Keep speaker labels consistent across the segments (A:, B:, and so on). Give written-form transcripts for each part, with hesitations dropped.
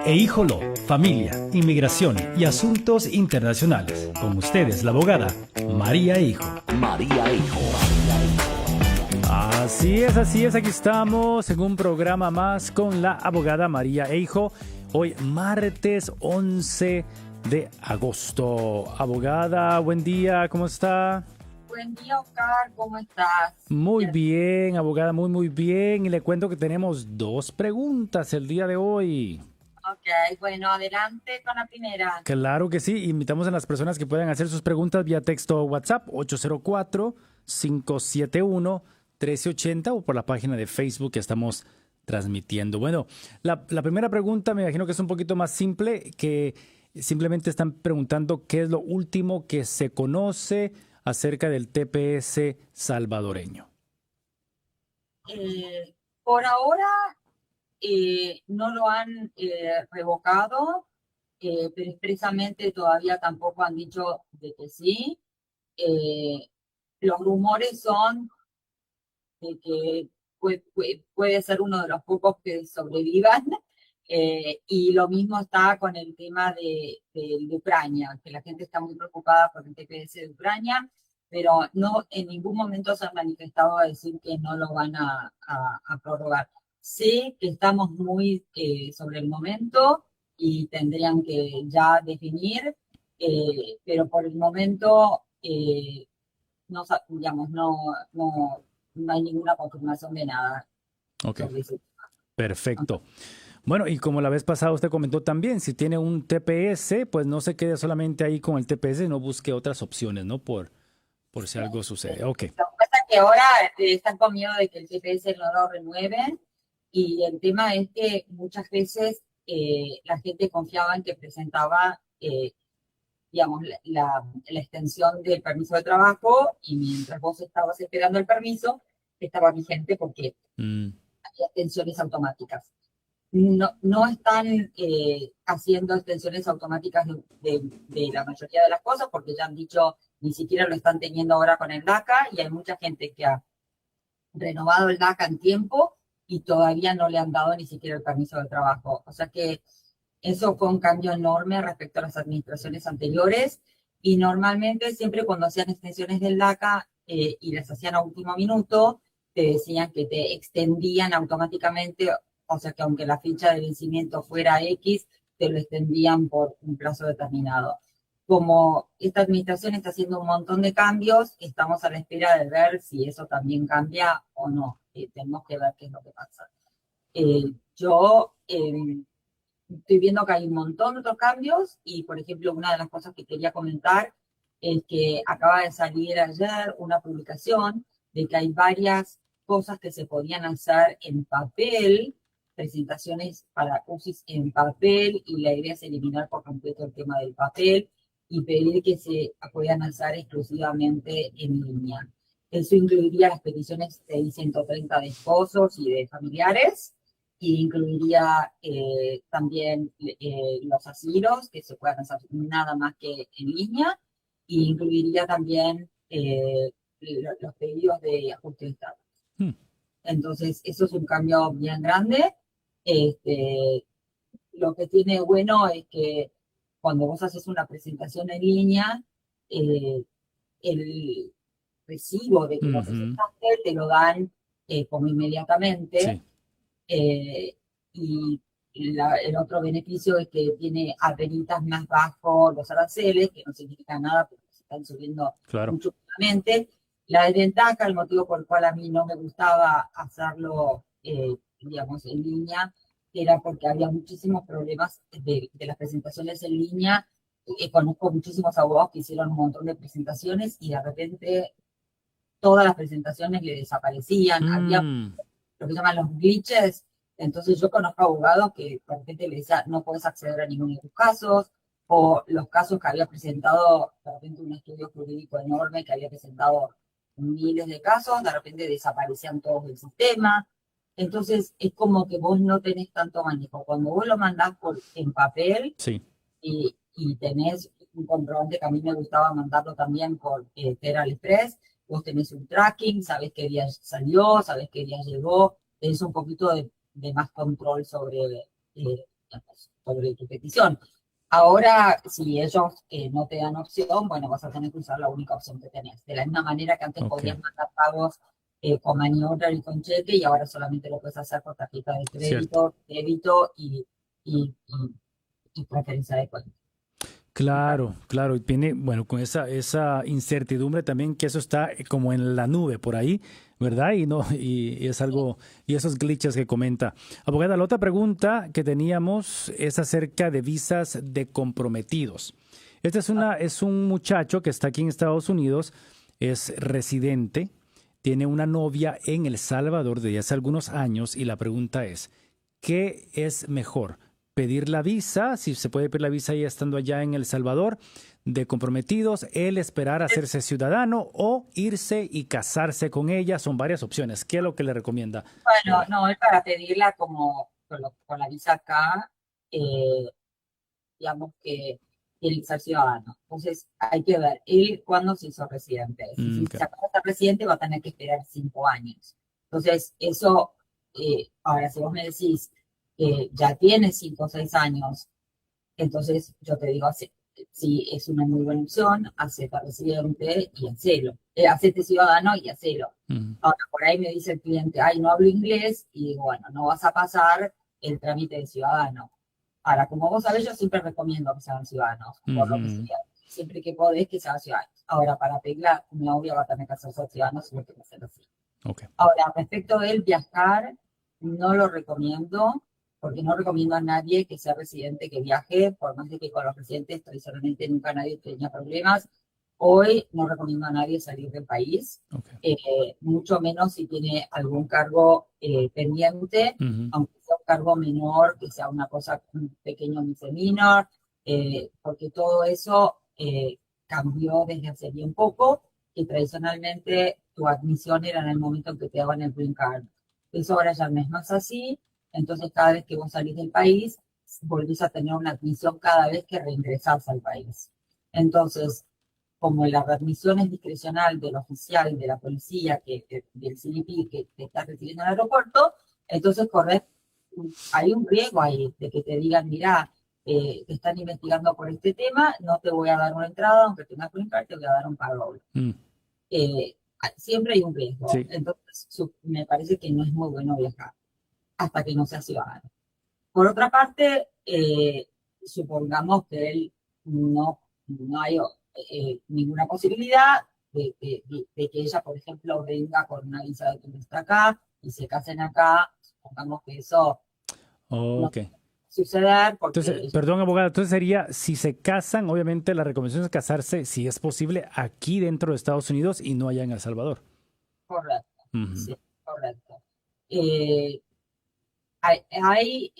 A: Híjolo, familia, inmigración y asuntos internacionales. Con ustedes, la abogada María Hijo.
B: María Hijo.
A: Así es, aquí estamos en un programa más con la abogada María Hijo. Hoy martes 11 de agosto. Abogada, buen día, ¿cómo está?
C: Buen día, Oscar, ¿cómo estás?
A: Muy bien, abogada, muy bien. Y le cuento que tenemos 2 preguntas el día de hoy.
C: Ok, bueno, adelante con la primera.
A: Claro que sí, invitamos a las personas que puedan hacer sus preguntas vía texto o WhatsApp 804-571-1380 o por la página de Facebook que estamos transmitiendo. Bueno, la primera pregunta me imagino que es un poquito más simple, que simplemente están preguntando qué es lo último que se conoce acerca del TPS salvadoreño.
C: Por ahora no lo han revocado, pero expresamente todavía tampoco han dicho de que sí. Los rumores son de que puede ser uno de los pocos que sobrevivan. Y lo mismo está con el tema de Ucrania, que la gente está muy preocupada por el TPS de Ucrania, pero no en ningún momento se han manifestado a decir que no lo van a prorrogar. Sé que estamos muy sobre el momento y tendrían que ya definir, pero por el momento no, digamos, no hay ninguna confirmación de nada.
A: Ok,
C: sobre eso.
A: perfecto. Bueno, y como la vez pasada usted comentó también, si tiene un TPS, pues no se quede solamente ahí con el TPS, no busque otras opciones, ¿no? Por si algo sucede. Ok.
C: Lo que pasa es que ahora están con miedo de que el TPS no lo renueven, y el tema es que muchas veces la gente confiaba en que presentaba, digamos, la extensión del permiso de trabajo, y mientras vos estabas esperando el permiso, estaba vigente porque
A: Mm,
C: había extensiones automáticas. No están haciendo extensiones automáticas de la mayoría de las cosas, porque ya han dicho, ni siquiera lo están teniendo ahora con el DACA, y hay mucha gente que ha renovado el DACA en tiempo y todavía no le han dado ni siquiera el permiso de trabajo. O sea que eso fue un cambio enorme respecto a las administraciones anteriores, y normalmente siempre cuando hacían extensiones del DACA y las hacían a último minuto, te decían que te extendían automáticamente, o sea que aunque la fecha de vencimiento fuera X, te lo extendían por un plazo determinado. Como esta administración está haciendo un montón de cambios, estamos a la espera de ver si eso también cambia o no. Tenemos que ver qué es lo que pasa. Yo estoy viendo que hay un montón de otros cambios, y por ejemplo una de las cosas que quería comentar es que acaba de salir ayer una publicación de que hay varias cosas que se podían hacer en papel, presentaciones para UCIS en papel, y la idea es eliminar por completo el tema del papel y pedir que se puedan hacer exclusivamente en línea. Eso incluiría las peticiones de I-130 de esposos y de familiares, y incluiría también los asilos, que se puedan hacer nada más que en línea, y incluiría también los pedidos de ajuste de estado.
A: hmm,
C: Entonces, eso es un cambio bien grande. Este, lo que tiene bueno es que cuando vos haces una presentación en línea, eh, el recibo de que lo
A: ujú,
C: presentaste te lo dan como inmediatamente.
A: sí,
C: Y el otro beneficio es que tiene apenitas más bajos los aranceles, que no significa nada porque se están subiendo
A: claro.
C: mucho últimamente. La desventaja, el motivo por el cual a mí no me gustaba hacerlo, digamos, en línea, era porque había muchísimos problemas de las presentaciones en línea. Conozco muchísimos abogados que hicieron un montón de presentaciones y de repente todas las presentaciones le desaparecían. Había
A: Mm,
C: lo que llaman los glitches. Entonces yo conozco abogados que de repente le decía, no puedes acceder a ninguno de tus casos, o los casos que había presentado, de repente un estudio jurídico enorme que había presentado miles de casos, de repente desaparecían todos del sistema. Entonces es como que vos no tenés tanto manejo. Cuando vos lo mandás en papel
A: sí.
C: y tenés un comprobante, que a mí me gustaba mandarlo también por Federal Express, vos tenés un tracking, sabés qué día salió, sabés qué día llegó, tenés un poquito de más control sobre digamos, sobre tu petición. Ahora, si ellos no te dan opción, bueno, vas a tener que usar la única opción que tenés. De la misma manera que antes
A: Ok,
C: podías mandar pagos con money order y con cheque, y ahora solamente lo puedes hacer con tarjeta de
A: cierto.
C: crédito, débito y, y transferencia de cuenta.
A: Claro, claro, y tiene, bueno, con esa incertidumbre también que eso está como en la nube por ahí, ¿verdad? Y no, y es algo, y esos glitches que comenta. Abogada, la otra pregunta que teníamos es acerca de visas de comprometidos. Este es un muchacho que está aquí en Estados Unidos, es residente, tiene una novia en El Salvador desde hace algunos años, y la pregunta es, ¿qué es mejor? Pedir la visa, si se puede pedir la visa ya estando allá en El Salvador, de comprometidos, él esperar a hacerse ciudadano o irse y casarse con ella, son varias opciones. ¿Qué es lo que le recomienda,
C: Bueno,
A: abogada?
C: no, es para pedirla como con la visa acá, eh, digamos que tiene que ser ciudadano. Entonces, hay que ver, él cuándo se hizo residente. Si
A: Ok.
C: se acaba de ser residente, va a tener que esperar 5 años. Entonces, eso, ahora, si vos me decís que ya tiene 5 o 6 años, entonces yo te digo, sí, es una muy buena opción, hacete residente y hacelo. Hacete ciudadano y hacelo.
A: Mm,
C: Ahora, por ahí me dice el cliente, ay, no hablo inglés, y digo, bueno, no vas a pasar el trámite de ciudadano. Ahora, como vos sabés, yo siempre recomiendo que sean ciudadanos, por lo que
A: ujú,
C: sea. Siempre que podés que sean ciudadanos. Ahora, para pedirla, mi novia va a tener que hacerse ciudadano, si no tiene que hacer así.
A: ok.
C: Ahora, respecto de él viajar, no lo recomiendo, porque no recomiendo a nadie que sea residente que viaje, por más de que con los residentes tradicionalmente nunca nadie tenía problemas. Hoy no recomiendo a nadie salir del país,
A: Ok.
C: mucho menos si tiene algún cargo pendiente,
A: Ujú,
C: aunque sea un cargo menor, que sea una cosa, un pequeño misdemeanor, porque todo eso cambió desde hace bien poco y tradicionalmente tu admisión era en el momento en que te daban el green card. Eso ahora ya no es más así, entonces cada vez que vos salís del país, volvés a tener una admisión cada vez que reingresás al país. Entonces, como la readmisión es discrecional del oficial de la policía, del CBP que te está recibiendo en el aeropuerto, entonces corres, hay un riesgo ahí de que te digan, mira, te están investigando por este tema, no te voy a dar una entrada, aunque tengas green card, te voy a dar un parole.
A: mm,
C: Eh, Siempre hay un riesgo,
A: sí,
C: entonces me parece que no es muy bueno viajar hasta que no sea ciudadano. Por otra parte, supongamos que él no hay ninguna posibilidad de que ella, por ejemplo, venga con una visa de turista acá y se casen acá. Supongamos que eso no
A: ok.
C: va a suceder
A: Entonces,
C: porque
A: perdón, abogada, entonces sería, si se casan, obviamente la recomendación es casarse, si es posible, aquí dentro de Estados Unidos y no allá en El Salvador.
C: correcto,
A: Ujú,
C: sí, correcto. Eh, hay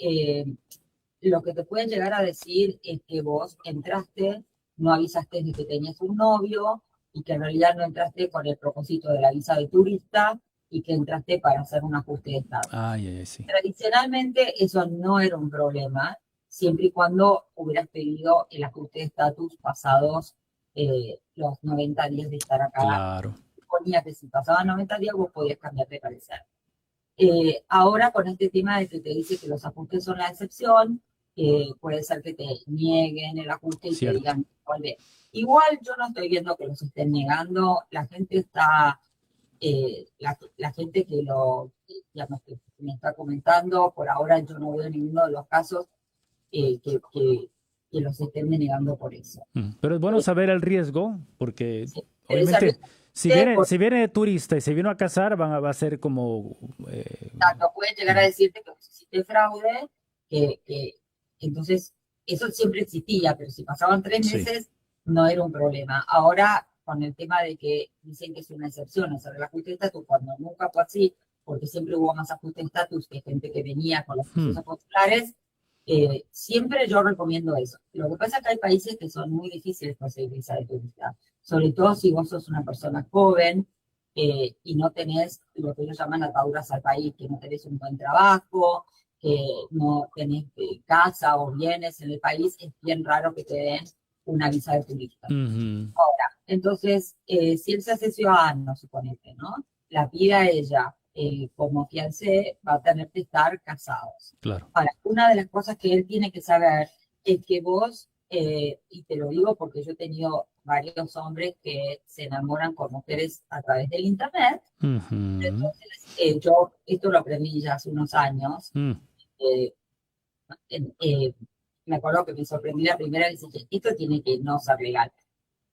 C: lo que te pueden llegar a decir es que vos entraste, no avisaste de que tenías un novio y que en realidad no entraste con el propósito de la visa de turista y que entraste para hacer un ajuste de estatus.
A: ay, ay, ay, sí.
C: Tradicionalmente eso no era un problema, siempre y cuando hubieras pedido el ajuste de estatus pasados los 90 días de estar acá.
A: Claro.
C: Ponía que si pasaban 90 días vos podías cambiar de parecer. Ahora con este tema de que te dice que los ajustes son la excepción, puede ser que te nieguen el ajuste y te
A: Cierto.
C: digan, vuelve. Igual yo no estoy viendo que los estén negando, la gente está, la gente que digamos, que me está comentando, por ahora yo no veo ninguno de los casos que los estén denegando por eso.
A: Pero es bueno
C: Eh,
A: saber el riesgo, porque
C: sí, pero es algo
A: obviamente, si viene,
C: porque
A: si viene de turista y se vino a casar, va a ser como,
C: tanto pueden llegar a
A: ujú,
C: decirte que vos hiciste fraude, que entonces eso siempre existía, pero si pasaban tres
A: sí.
C: meses no era un problema. Ahora, con el tema de que dicen que es una excepción hacer el ajuste de estatus, cuando nunca fue así, porque siempre hubo más ajuste de estatus que gente que venía con los
A: Hmm,
C: procesos consulares, siempre yo recomiendo eso. Lo que pasa es que hay países que son muy difíciles conseguir visa de turista, sobre todo si vos sos una persona joven, y no tenés lo que ellos llaman ataduras al país, que no tenés un buen trabajo, que no tenés casa o bienes en el país, es bien raro que te den una visa de turista.
A: ujú,
C: Ahora, entonces, si él se hace ciudadano, suponete, ¿no? La pide a ella, como fiancé, va a tener que estar casados.
A: Claro.
C: Ahora, una de las cosas que él tiene que saber es que vos, y te lo digo porque yo he tenido varios hombres que se enamoran con mujeres a través del internet.
A: Ujú.
C: Entonces, yo esto lo aprendí ya hace unos años.
A: Mm.
C: eh, Me acuerdo que me sorprendí la primera vez y dije, esto tiene que no ser legal.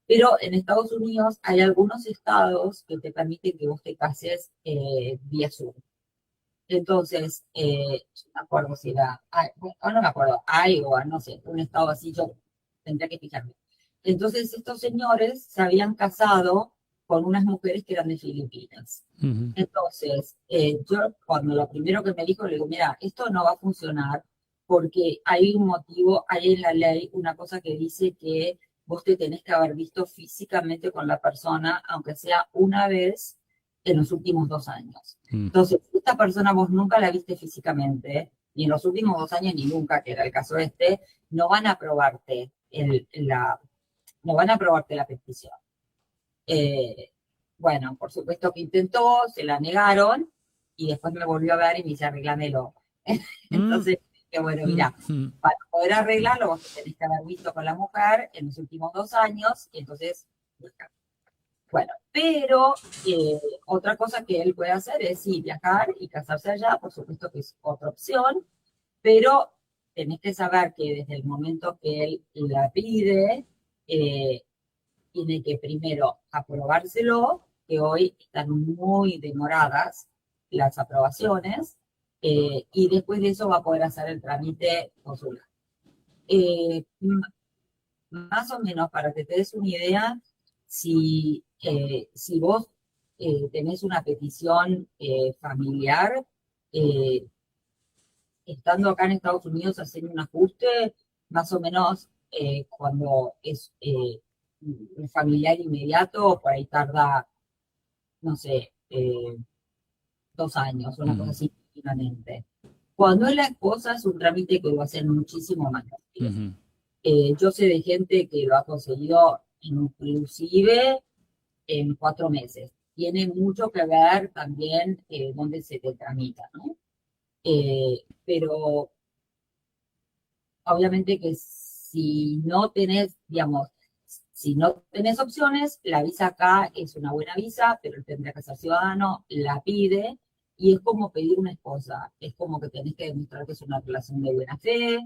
C: Pero en Estados Unidos hay algunos estados que te permiten que vos te cases vía Zoom. Entonces, no me acuerdo si era, no me acuerdo, Iowa, no sé, un estado así, yo tendría que fijarme. Entonces, estos señores se habían casado con unas mujeres que eran de Filipinas.
A: Ujú.
C: Entonces, yo cuando lo primero que me dijo, le digo, mira, esto no va a funcionar porque hay un motivo, hay en la ley una cosa que dice que vos te tenés que haber visto físicamente con la persona, aunque sea una vez en los últimos 2 años.
A: Mm.
C: Entonces, si esta persona vos nunca la viste físicamente, ni en los últimos 2 años ni nunca, que era el caso este, no van a aprobarte no van a aprobarte la petición. Eh, bueno, por supuesto que intentó, se la negaron y después me volvió a ver y me dice, arreglámelo.
A: Mm.
C: Entonces, que bueno,
A: Mm.
C: mira,
A: Mm.
C: para poder arreglarlo vos te tenés que haber visto con la mujer en los últimos 2 años y entonces, bueno, pero otra cosa que él puede hacer es sí, viajar y casarse allá, por supuesto que es otra opción, pero tenés que saber que desde el momento que él la pide, eh, tiene que primero aprobárselo, que hoy están muy demoradas las aprobaciones, y después de eso va a poder hacer el trámite consular. Eh, Más o menos, para que te des una idea, si vos tenés una petición familiar, eh, estando acá en Estados Unidos haciendo un ajuste, más o menos cuando es un familiar inmediato, por ahí tarda, no sé, 2 años, una cosa
A: Mm.
C: así, mínimamente. Cuando es la esposa es un trámite que va a ser muchísimo más rápido.
A: Ujú.
C: Yo sé de gente que lo ha conseguido inclusive en 4 meses. Tiene mucho que ver también dónde se te tramita, ¿no? Pero obviamente que si no tenés, digamos, si no tenés opciones, la visa acá es una buena visa, pero él tendría que ser ciudadano, la pide, y es como pedir una esposa, es como que tenés que demostrar que es una relación de buena fe,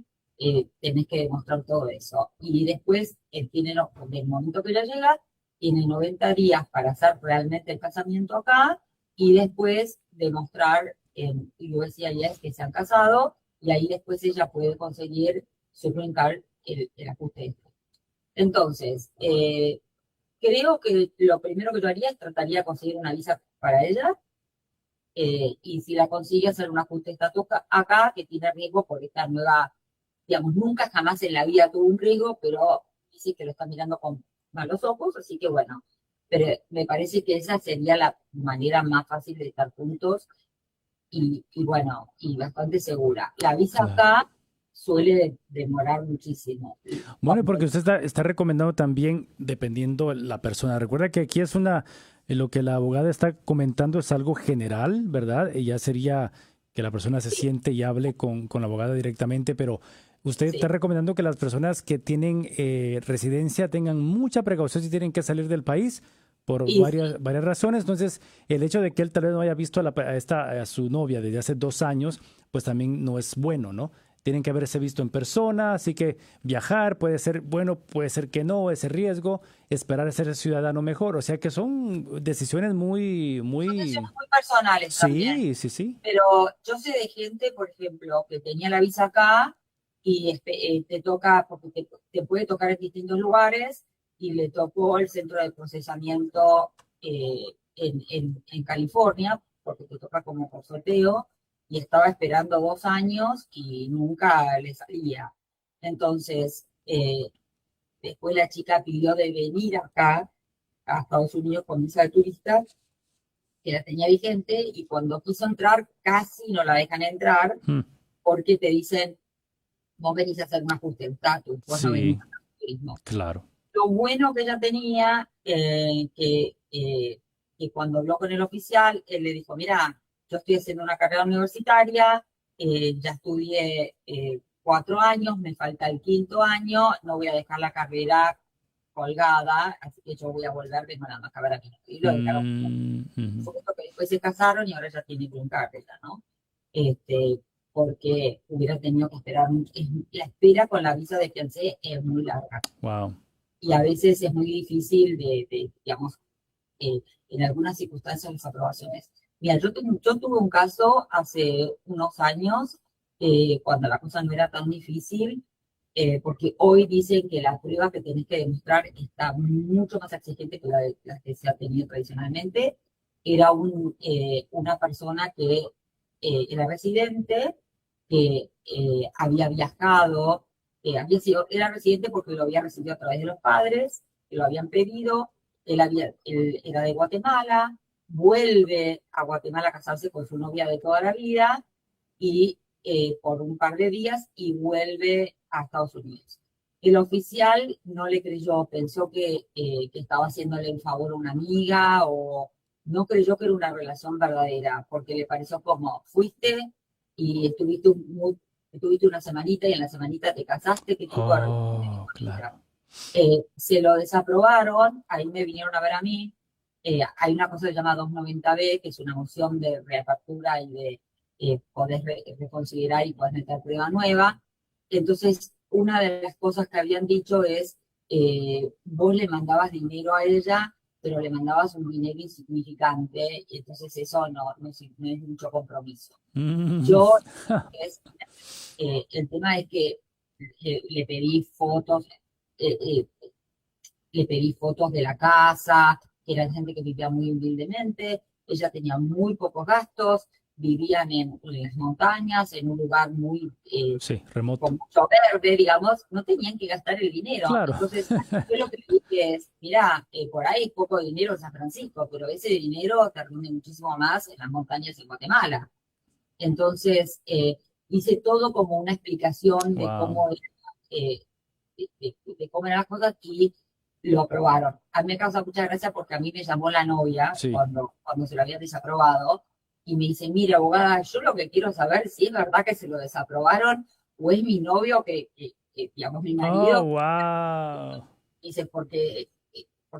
C: tenés que demostrar todo eso. Y después, él tiene, del momento que ya llega, tiene 90 días para hacer realmente el casamiento acá, y después demostrar en USCIS que se han casado, y ahí después ella puede conseguir su green card, el ajuste este. Entonces, creo que lo primero que yo haría es trataría de conseguir una visa para ella, y si la consigue hacer un ajuste de estatus acá, que tiene riesgo porque esta nueva, digamos, nunca jamás en la vida tuvo un riesgo, pero dice que lo está mirando con malos ojos, así que bueno, pero me parece que esa sería la manera más fácil de estar juntos y bueno, y bastante segura. La visa
A: Claro.
C: acá suele demorar muchísimo.
A: Bueno, porque usted está recomendando también dependiendo la persona. Recuerda que aquí es lo que la abogada está comentando es algo general, ¿verdad? Y ya sería que la persona se
C: Sí,
A: siente y hable con la abogada directamente, pero usted está
C: sí,
A: recomendando que las personas que tienen residencia tengan mucha precaución si tienen que salir del país por
C: y sí,
A: varias razones. Entonces, el hecho de que él tal vez no haya visto a su novia desde hace 2 años, pues también no es bueno, ¿no? Tienen que haberse visto en persona, así que viajar puede ser bueno, puede ser que no, ese riesgo, esperar a ser ciudadano mejor, o sea que son decisiones muy,
C: son decisiones
A: muy...
C: muy personales también.
A: Sí, sí, sí.
C: Pero yo sé de gente, por ejemplo, que tenía la visa acá y te toca, porque te puede tocar en distintos lugares, y le tocó el centro de procesamiento en California, porque te toca como por sorteo, y estaba esperando 2 años y nunca le salía. Entonces, después la chica pidió de venir acá a Estados Unidos con visa de turista, que la tenía vigente, y cuando quiso entrar casi no la dejan entrar
A: Mm.
C: porque te dicen, vos venís a hacer un ajuste de estatus, vos no venís
A: Sí,
C: a hacer turismo.
A: claro.
C: Lo bueno que ella tenía, que cuando habló con el oficial, él le dijo, mira, yo estoy haciendo una carrera universitaria, ya estudié 4 años, me falta el 5.º año, no voy a dejar la carrera colgada, así que yo voy a volver, vengo nada más a ver a mi novio. Y lo dejaron. Por supuesto que después se casaron y ahora ya tiene green card ella, ¿no? Porque hubiera tenido que esperar, la espera con la visa de fiancé es muy larga.
A: Wow.
C: Y a veces es muy difícil digamos, en algunas circunstancias las aprobaciones. Mira, yo tuve un caso hace unos años, cuando la cosa no era tan difícil, porque hoy dicen que la prueba que tenés que demostrar está mucho más exigente que la que se ha tenido tradicionalmente. Era una persona que era residente, que había viajado, era residente porque lo había recibido a través de los padres, que lo habían pedido. Él era de Guatemala, vuelve a Guatemala a casarse con su novia de toda la vida y por un par de días y vuelve a Estados Unidos. El oficial no le creyó, pensó que estaba haciéndole un favor a una amiga o no creyó que era una relación verdadera, porque le pareció como, fuiste y estuviste una semanita y en la semanita te casaste, ¿qué tipo de relación tenés con
A: Claro.
C: ella? Se lo desaprobaron, ahí me vinieron a ver a mí. Hay una cosa que se llama 290B, que es una moción de reapertura y de podés reconsiderar y podés meter prueba nueva. Entonces, una de las cosas que habían dicho es, vos le mandabas dinero a ella, pero le mandabas un dinero insignificante, y entonces eso no es mucho compromiso. Yo, el tema es que le pedí fotos, le pedí fotos de la casa, que era gente que vivía muy humildemente, ella tenía muy pocos gastos, vivían en las montañas, en un lugar muy
A: sí, remoto.
C: con mucho verde, digamos, no tenían que gastar el dinero.
A: Claro.
C: Entonces, yo lo que le dije es, mira, por ahí es poco dinero en San Francisco, pero ese dinero te rinde muchísimo más en las montañas de Guatemala. Entonces, hice todo como una explicación de cómo de cómo eran las cosas y lo aprobaron. A mí me causa mucha gracia porque a mí me llamó la novia
A: Sí.
C: cuando se lo habían desaprobado y me dice, mira, abogada, yo lo que quiero saber si es verdad que se lo desaprobaron o es mi novio digamos, mi marido.
A: Wow.
C: Dice, porque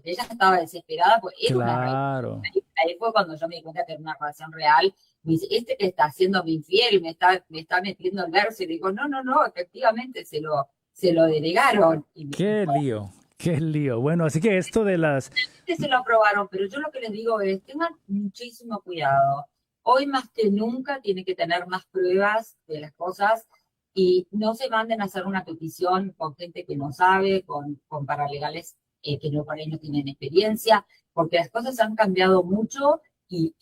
C: ella estaba desesperada, pues era una
A: Claro.
C: ahí fue cuando yo me di cuenta que era una relación real. Me dice, este que está haciéndome infiel, me está metiendo el verso. Y digo, no, efectivamente se lo denegaron.
A: Qué lío, qué lío. Bueno, así que esto de las...
C: Se lo aprobaron, pero yo lo que les digo es, tengan muchísimo cuidado. Hoy más que nunca tiene que tener más pruebas de las cosas y no se manden a hacer una petición con gente que no sabe, con paralegales que no, por ahí no tienen experiencia, porque las cosas han cambiado mucho y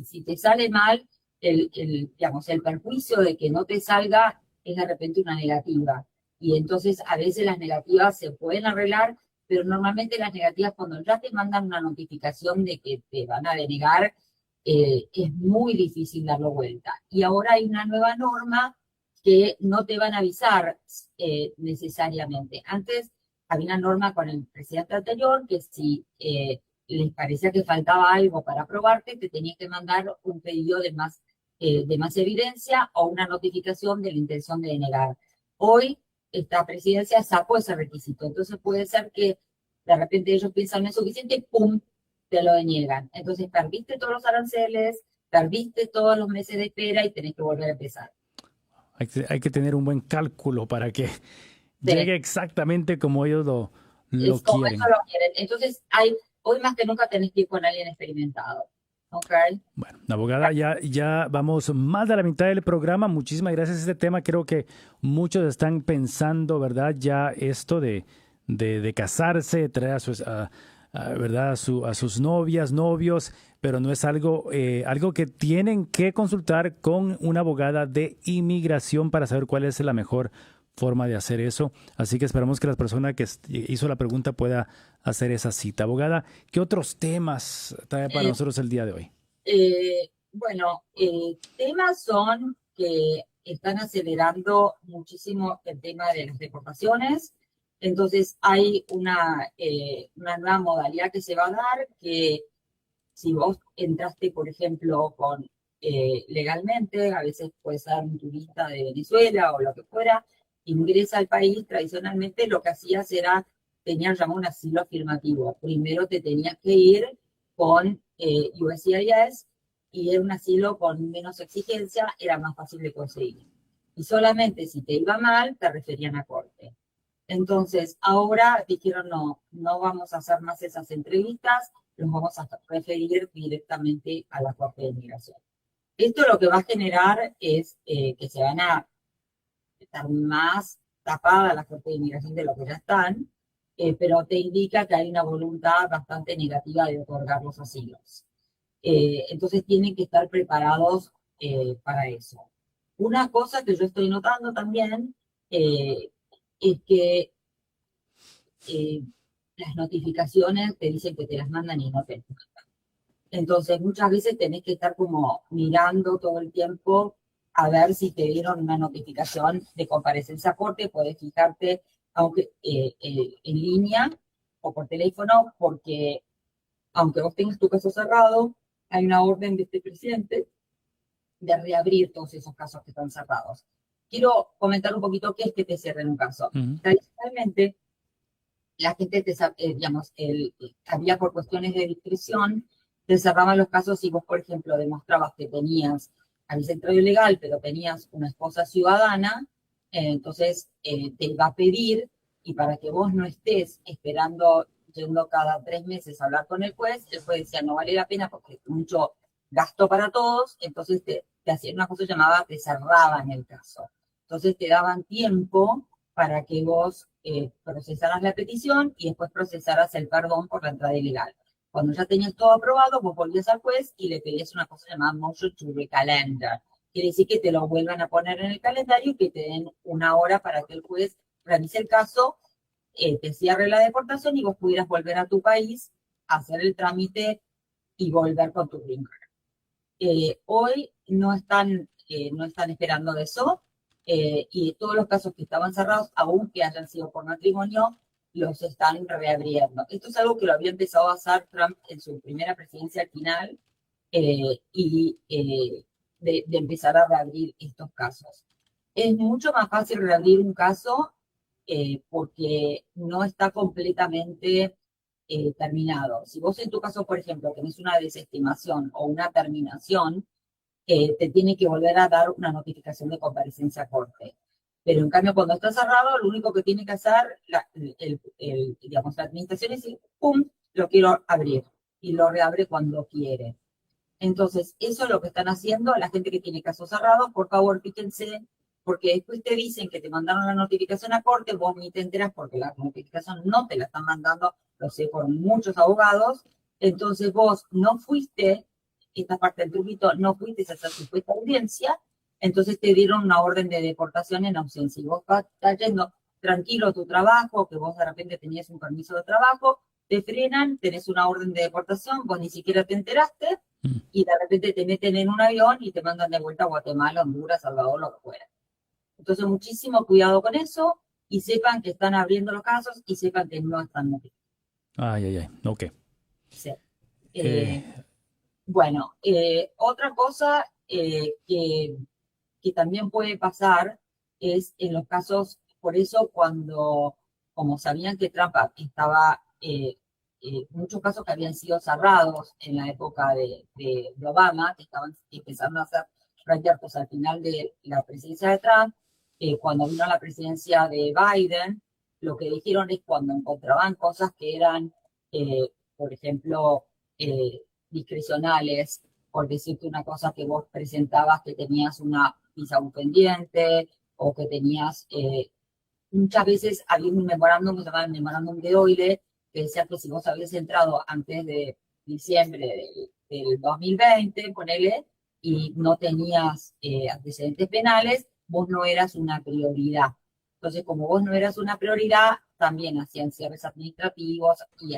C: si te sale mal, digamos, el perjuicio de que no te salga es de repente una negativa. Y entonces a veces las negativas se pueden arreglar, pero normalmente las negativas cuando ya te mandan una notificación de que te van a denegar, es muy difícil darlo vuelta. Y ahora hay una nueva norma que no te van a avisar necesariamente. Antes había una norma con el presidente anterior que si les parecía que faltaba algo para aprobarte, te tenían que mandar un pedido de más evidencia o una notificación de la intención de denegar. Hoy esta presidencia sacó ese requisito, entonces puede ser que de repente ellos piensan no es suficiente y ¡pum!, te lo deniegan. Entonces perdiste todos los aranceles, perdiste todos los meses de espera y tenés que volver a empezar.
A: Hay que tener un buen cálculo para que llegue exactamente como ellos lo
C: como
A: quieren.
C: ellos lo quieren. Entonces, hoy más que nunca tenés que ir con alguien experimentado. Okay.
A: Bueno, abogada, ya vamos más de la mitad del programa. Muchísimas gracias a este tema. Creo que muchos están pensando, ¿verdad? Ya esto de casarse, traer ¿verdad? a sus novias, novios, pero no es algo que tienen que consultar con una abogada de inmigración para saber cuál es la mejor forma de hacer eso. Así que esperamos que la persona que hizo la pregunta pueda hacer esa cita. Abogada, ¿qué otros temas trae para nosotros el día de hoy?
C: Bueno, temas son que están acelerando muchísimo el tema de las deportaciones. Entonces hay una nueva modalidad que se va a dar, que si vos entraste, por ejemplo, con legalmente, a veces puede ser un turista de Venezuela o lo que fuera, ingresa al país, tradicionalmente lo que hacías era, tenían llamado un asilo afirmativo. Primero te tenías que ir con USCIS y era un asilo con menos exigencia, era más fácil de conseguir. Y solamente si te iba mal, te referían a corte. Entonces, ahora dijeron, no, no vamos a hacer más esas entrevistas, los vamos a referir directamente a la Corte de Migración. Esto lo que va a generar es que se van a estar más tapadas las Cortes de Inmigración de lo que ya están, pero te indica que hay una voluntad bastante negativa de otorgar los asilos. Entonces tienen que estar preparados para eso. Una cosa que yo estoy notando también es que las notificaciones te dicen que te las mandan y no te las mandan. Entonces, muchas veces tenés que estar como mirando todo el tiempo a ver si te dieron una notificación de comparecencia a corte. Podés fijarte, aunque en línea o por teléfono, porque aunque vos tengas tu caso cerrado, hay una orden de este presidente de reabrir todos esos casos que están cerrados. Quiero comentar un poquito qué es que te cierren un caso. Tradicionalmente, la gente, digamos, había por cuestiones de discreción, te cerraban los casos si vos, por ejemplo, demostrabas que habías entrado ilegal, pero tenías una esposa ciudadana, entonces te iba a pedir, y para que vos no estés esperando, yendo cada 3 meses a hablar con el juez decía, no vale la pena porque es mucho gasto para todos, entonces te hacían una cosa llamada, te cerraban el caso. Entonces te daban tiempo para que vos procesaras la petición y después procesaras el perdón por la entrada ilegal. Cuando ya tenías todo aprobado, vos volvías al juez y le pedías una cosa llamada motion to recalendar. Quiere decir que te lo vuelvan a poner en el calendario y que te den una hora para que el juez revise el caso, te cierre la deportación y vos pudieras volver a tu país, hacer el trámite y volver con tu green card. Hoy no están esperando de eso. Y todos los casos que estaban cerrados, aunque hayan sido por matrimonio, los están reabriendo. Esto es algo que lo había empezado a hacer Trump en su primera presidencia al final, de empezar a reabrir estos casos. Es mucho más fácil reabrir un caso porque no está completamente terminado. Si vos en tu caso, por ejemplo, tenés una desestimación o una terminación, te tiene que volver a dar una notificación de comparecencia a corte. Pero en cambio, cuando está cerrado, lo único que tiene que hacer digamos, la administración es decir, ¡pum!, lo quiero abrir. Y lo reabre cuando quiere. Entonces, eso es lo que están haciendo. La gente que tiene casos cerrados, por favor, fíjense, porque después te dicen que te mandaron la notificación a corte, vos ni te enteras porque la notificación no te la están mandando, lo sé por muchos abogados. Entonces, vos no fuiste, esta parte del truquito, no fuiste a hacer supuesta audiencia, entonces te dieron una orden de deportación en ausencia. Y vos estás yendo tranquilo a tu trabajo, que vos de repente tenías un permiso de trabajo, te frenan, tenés una orden de deportación, vos ni siquiera te enteraste, y de repente te meten en un avión y te mandan de vuelta a Guatemala, Honduras, Salvador, lo que fuera. Entonces, muchísimo cuidado con eso, y sepan que están abriendo los casos, y sepan que no están notificando.
A: Ay, ok.
C: Sí. Bueno, otra cosa que también puede pasar es en los casos, por eso como sabían que Trump estaba, muchos casos que habían sido cerrados en la época de Obama, que estaban empezando a ser reabiertos al final de la presidencia de Trump, cuando vino la presidencia de Biden, lo que dijeron es cuando encontraban cosas que eran, por ejemplo, discrecionales, por decirte una cosa que vos presentabas que tenías una visa pendiente o que tenías, muchas veces había un memorándum que se llamaba el memorándum de Oile, que decía que si vos habías entrado antes de diciembre del 2020, ponele, y no tenías antecedentes penales, vos no eras una prioridad. Entonces, como vos no eras una prioridad, también hacían cierres administrativos y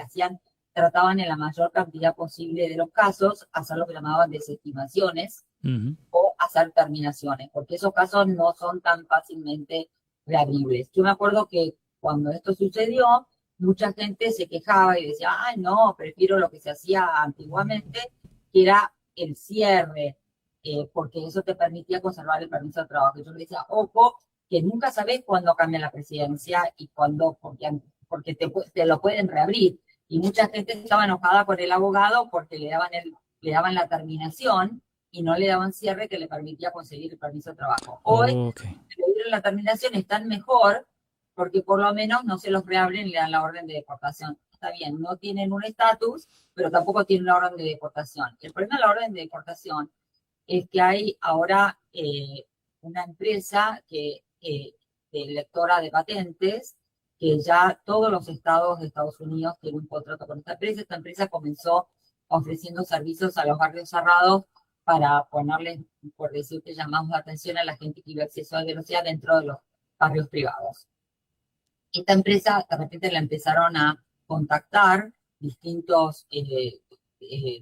C: trataban en la mayor cantidad posible de los casos, hacer lo que llamaban desestimaciones o hacer terminaciones, porque esos casos no son tan fácilmente reabribles. Yo me acuerdo que cuando esto sucedió, mucha gente se quejaba y decía, ay, no, prefiero lo que se hacía antiguamente, que era el cierre porque eso te permitía conservar el permiso de trabajo. Yo le decía, ojo, que nunca sabés cuándo cambia la presidencia y cuándo, porque te lo pueden reabrir. Y mucha gente estaba enojada con el abogado porque le daban la terminación y no le daban cierre que le permitía conseguir el permiso de trabajo. Hoy,
A: Okay.
C: si le dieron la terminación, están mejor porque por lo menos no se los reabren y le dan la orden de deportación. Está bien, no tienen un estatus, pero tampoco tienen la orden de deportación. El problema de la orden de deportación es que hay ahora una empresa de lectora de patentes, que ya todos los estados de Estados Unidos tienen un contrato con esta empresa. Esta empresa comenzó ofreciendo servicios a los barrios cerrados para ponerles, por decirte, llamados de atención a la gente que iba a exceso de velocidad dentro de los barrios privados. Esta empresa, de repente la empezaron a contactar distintos, de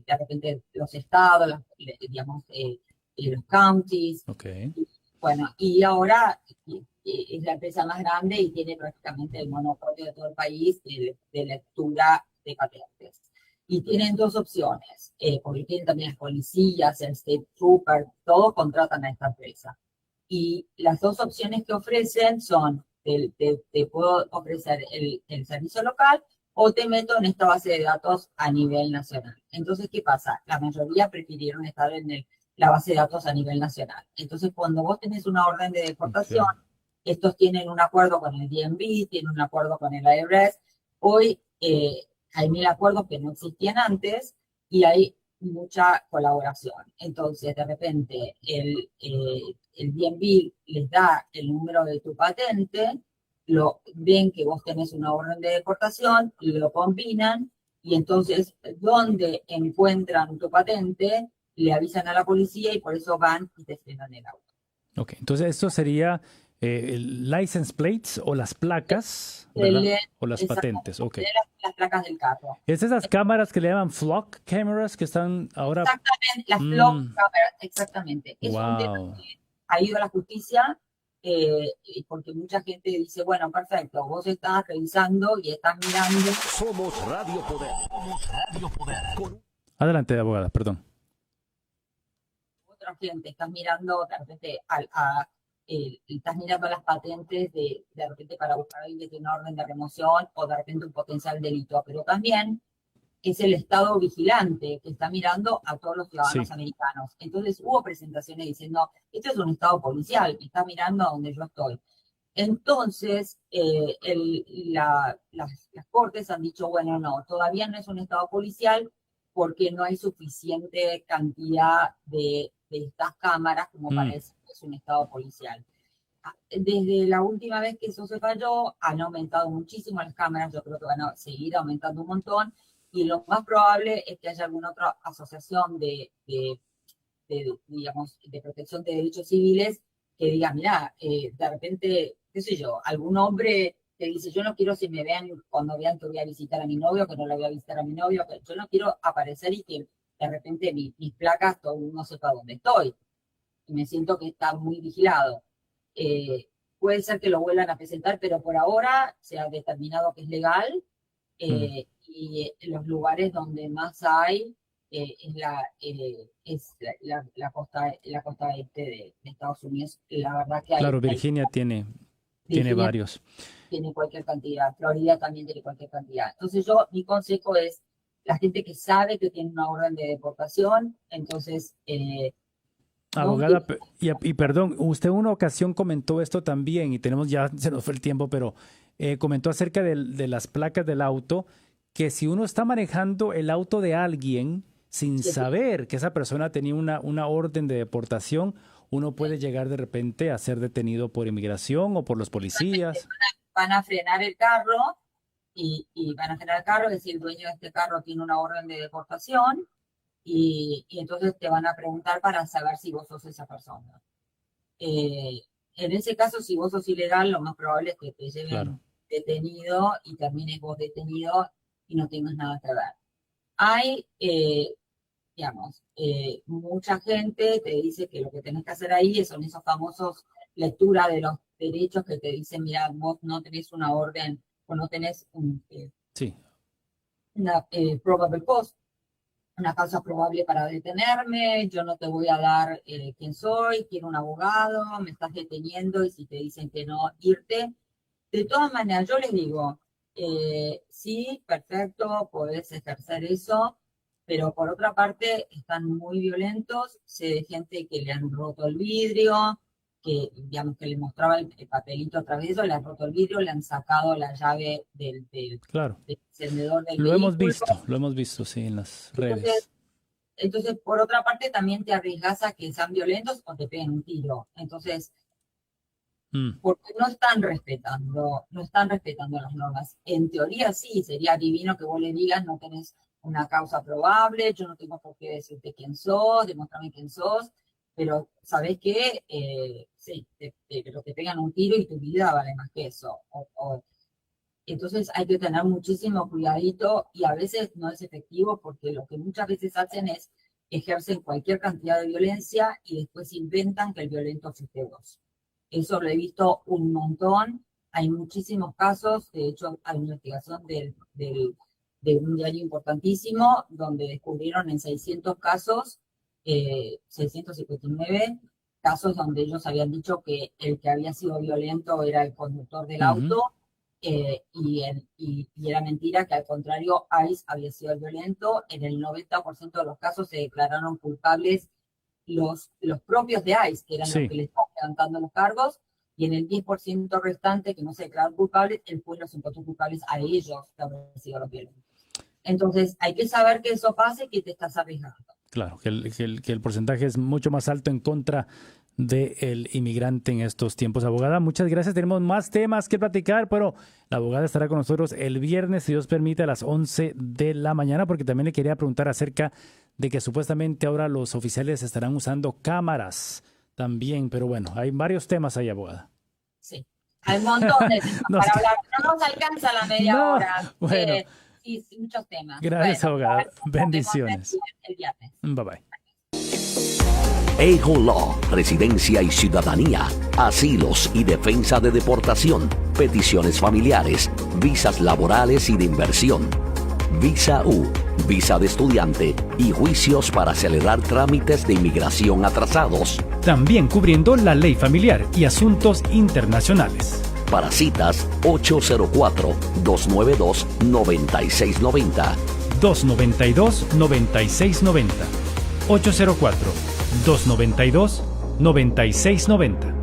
C: repente los estados, digamos, los counties.
A: Okay.
C: Bueno, y ahora es la empresa más grande y tiene prácticamente el monopolio de todo el país de lectura de patentes. Y tienen dos opciones, porque tienen también las policías, el State Trooper, todos contratan a esta empresa. Y las dos opciones que ofrecen son, te puedo ofrecer el servicio local o te meto en esta base de datos a nivel nacional. Entonces, ¿qué pasa? La mayoría prefirieron estar en la base de datos a nivel nacional. Entonces, cuando vos tenés una orden de deportación, estos tienen un acuerdo con el DMV, tienen un acuerdo con el IRS. Hoy hay 1000 acuerdos que no existían antes y hay mucha colaboración. Entonces, de repente, el DMV les da el número de tu patente, ven que vos tenés una orden de deportación, lo combinan y entonces, donde encuentran tu patente, le avisan a la policía y por eso van y te frenan el auto.
A: Ok, entonces esto sería el license plates o las placas, ¿verdad? O las patentes, ok.
C: Las placas del carro.
A: Es esas cámaras que le llaman flock cameras que están ahora...
C: Exactamente, las flock cameras, exactamente. Es un tema que ha ido a la justicia porque mucha gente dice, bueno, perfecto, vos estás revisando y estás mirando.
B: Somos Radio Poder. Somos Radio Poder.
A: Adelante, abogada, perdón.
C: Otra gente, estás mirando de repente estás mirando las patentes de repente para buscar a alguien que tiene una orden de remoción o de repente un potencial delito, pero también es el Estado vigilante que está mirando a todos los ciudadanos americanos. Entonces hubo presentaciones diciendo, esto es un Estado policial, me está mirando a donde yo estoy. Entonces, las cortes han dicho, bueno, no, todavía no es un Estado policial porque no hay suficiente cantidad de estas cámaras como para decir que es un Estado policial. Desde la última vez que eso se falló, han aumentado muchísimo las cámaras, yo creo que van a seguir aumentando un montón, y lo más probable es que haya alguna otra asociación digamos, de protección de derechos civiles que diga, mira, de repente, qué sé yo, algún hombre que dice, yo no quiero que me vean cuando vean que voy a visitar a mi novio, que no la voy a visitar a mi novio, que yo no quiero aparecer y que de repente mis placas todo el mundo sepa dónde estoy. Y me siento que está muy vigilado. Puede ser que lo vuelvan a presentar, pero por ahora se ha determinado que es legal y los lugares donde más hay es la costa este de Estados Unidos. La verdad que
A: claro, Virginia tiene varios.
C: Tiene cualquier cantidad. Florida también tiene cualquier cantidad. Entonces mi consejo es la gente que sabe que tiene una orden de deportación, entonces...
A: abogada, y perdón, usted una ocasión comentó esto también, y se nos fue el tiempo, pero comentó acerca de las placas del auto, que si uno está manejando el auto de alguien sin saber que esa persona tenía una orden de deportación, uno puede llegar de repente a ser detenido por inmigración o por los policías.
C: Van a frenar el carro y van a frenar el carro, es decir, el dueño de este carro tiene una orden de deportación y entonces te van a preguntar para saber si vos sos esa persona. En ese caso, si vos sos ilegal, lo más probable es que te lleven detenido y termines vos detenido y no tengas nada que ver. Hay, digamos, mucha gente te dice que lo que tenés que hacer ahí son esos famosos lectura de los derechos que te dicen, mira, vos no tenés una orden o no tenés una probable cause. una causa probable para detenerme, yo no te voy a dar quién soy, quiero un abogado, me estás deteniendo y si te dicen que no, irte. De todas maneras, yo les digo, sí, perfecto, podés ejercer eso, pero por otra parte están muy violentos, sé de gente que le han roto el vidrio, que digamos que le mostraba el papelito a través de eso, le han roto el vidrio, le han sacado la llave del
A: Claro.
C: encendedor del
A: Lo
C: vehículo.
A: hemos visto, sí, en las redes.
C: Entonces, por otra parte, también te arriesgas a que sean violentos o te peguen un tiro. Entonces, porque no están respetando las normas. En teoría sí, sería divino que vos le digas no tenés una causa probable, yo no tengo por qué decirte quién sos, demostrarme quién sos, pero ¿sabés qué? Sí, pero te pegan un tiro y tu vida vale más que eso. Entonces hay que tener muchísimo cuidadito y a veces no es efectivo porque lo que muchas veces hacen es ejercen cualquier cantidad de violencia y después inventan que el violento fuiste vos. Eso lo he visto un montón, hay muchísimos casos, de hecho hay una investigación de un diario importantísimo donde descubrieron en 600 casos, 659 casos donde ellos habían dicho que el que había sido violento era el conductor del auto y era mentira, que al contrario ICE había sido el violento. En el 90% de los casos se declararon culpables los propios de ICE, que eran los que le estaban levantando los cargos, y en el 10% restante que no se declararon culpables, el juez los encontró culpables a ellos que habían sido los violentos. Entonces hay que saber que eso pase y que te estás arriesgando. Claro,
A: que el porcentaje es mucho más alto en contra del inmigrante en estos tiempos. Abogada, muchas gracias. Tenemos más temas que platicar, pero la abogada estará con nosotros el viernes, si Dios permite, a las 11 de la mañana, porque también le quería preguntar acerca de que supuestamente ahora los oficiales estarán usando cámaras también, pero bueno, hay varios temas ahí, abogada.
C: Sí, hay un montón de temas para hablar, no nos alcanza la media hora.
A: Bueno.
C: Sí, muchos temas.
A: Gracias, abogada. Bendiciones.
C: El viernes.
A: Bye bye.
B: AHO Law, residencia y ciudadanía, asilos y defensa de deportación, peticiones familiares, visas laborales y de inversión, Visa U, visa de estudiante y juicios para acelerar trámites de inmigración atrasados.
A: También cubriendo la ley familiar y asuntos internacionales.
B: Para citas, 804-292-9690.
A: 292-9690. 804-292-9690.